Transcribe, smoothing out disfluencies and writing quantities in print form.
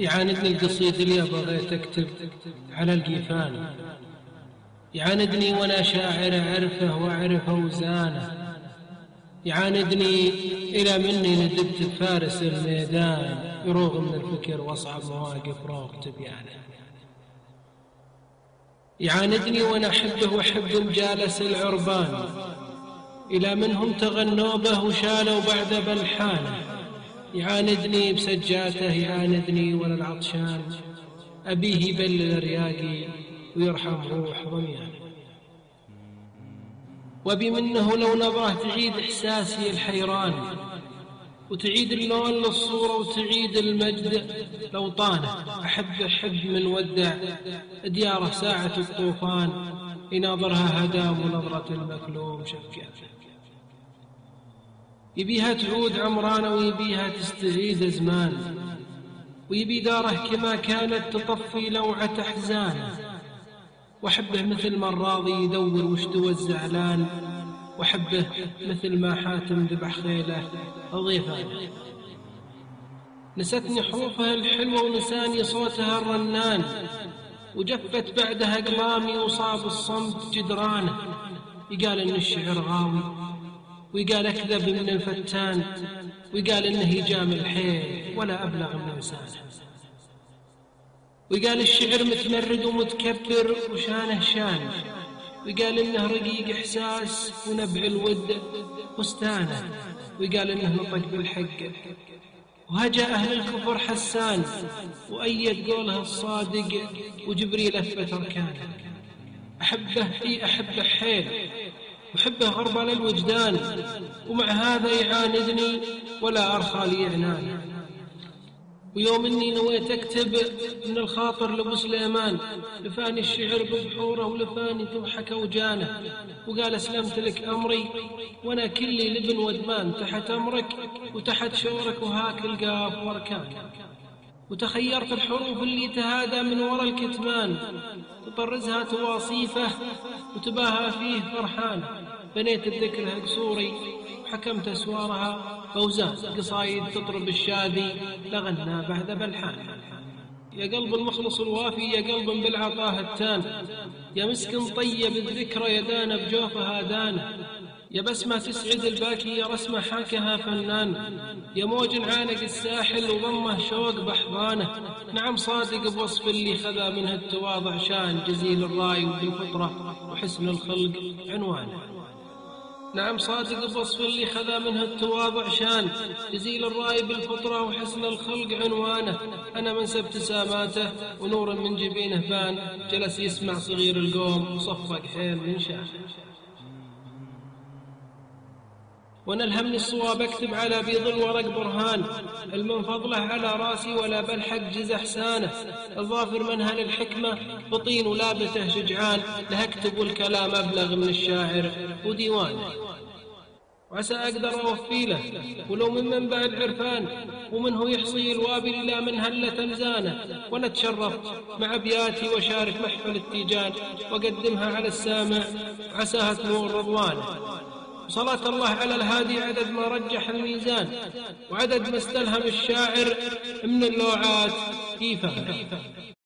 يعاندني القصيد اللي بغيت أكتب على القيفان، يعاندني وأنا شاعر أعرفه وأعرف أوزانه، يعاندني إلى مني ندبت بفارس الميدان، يروغ من الفكر وأصعب مواقف روغ تبيانه. يعاندني وأنا أحبه وأحب مجالس العربان، إلى منهم تغنوا به وشالوا بعد بلحانه. يعاندني بسجاته، يعاندني ولا العطشان، أبيه يبلل رياقي ويرحم روح ضميانه. وبي منه لو نظره تعيد إحساسي الحيران، وتعيد اللون للصورة وتعيد المجد لو طانه. أحب من ودع دياره ساعة الطوفان، يناظرها هدام ونظرة المكلوم شفيافه. يبيها تعود عمرانة ويبيها تستعيد زمان، ويبي داره كما كانت تطفي لوعة أحزانه. وأحبه مثل ما الراضي يدور واشتوى الزعلان، وأحبه مثل ما حاتم ذبح خيله ضيفانه. نستني حروفها الحلوة ونساني صوتها الرنان، وجفت بعدها أقلامي وصاب الصمت جدرانه. يقال إن الشعر غاوي، ويقال أكذب من الفتان، ويقال إنه يجامل حيل ولا أبلغ من لسانه. ويقال الشعر متمرد ومتكبر وشانه شان، ويقال إنه رقيق إحساس ونبع الود فستانه. ويقال إنه نطق بالحق وهجا أهل الكفر حسان، وأيد قوله الصادق وجبريل أثبت أركانه. أحبه حيل وحبه غربل الوجدان، ومع هذا يعاندني ولا أرخى لي عنانه. ويوم إني نويت أكتب من الخاطر لأبو سليمان، لفاني الشعر ببحوره ولفاني تضحك وجانه. وقال أسلمت لك أمري وأنا كلي لبن ودمان، تحت أمرك وتحت شورك وهاك القاف واركانه. وتخيرت الحروف اللي تهادى من وراء الكتمان، تطرزها تواصيفه وتباهى فيه فرحانه. بنيت بذكرها قصوري وحكمت أسوارها فوزان، قصايد تطرب الشادي لغنى بعد بلحانه. يا قلب المخلص الوافي، يا قلب بالعطاه التان، يا مسكن طيب الذكرى يدانا بجوفها دانه. يا بسمة تسعد الباكي، يا رسمة حاكها فنان، يا موج عانق الساحل وضمه شوق بحضانه. نعم صادق بوصف اللي خذا منها التواضع شان، جزيل الراي وبالفطرة وحسن الخلق عنوانه. نعم صادق بوصف اللي خذا منها التواضع شان، جزيل الراي بالفطرة وحسن الخلق عنوانه. أنا من سبت ساماته ونور من جبينه بان، جلس يسمع صغير القوم وصفق حيل من شانه. وانا الهمني الصواب اكتب على بيض الورق برهان، المن فضله على راسي ولا بلحق جز احسانه. الظافر منها للحكمه بطين ولابته شجعان، له اكتب والكلام ابلغ من الشاعر وديوانه. وعسى اقدر اوفي له ولو من منبع العرفان، ومنه يحصي الوابل الى من هله مزانه. ونتشرف مع ابياتي وشارك محفل التيجان، واقدمها على السامع عساها تنور رضوانه. صلاة الله على الهادي عدد ما رجح الميزان، وعدد ما استلهم الشاعر من اللوعات في فهمه.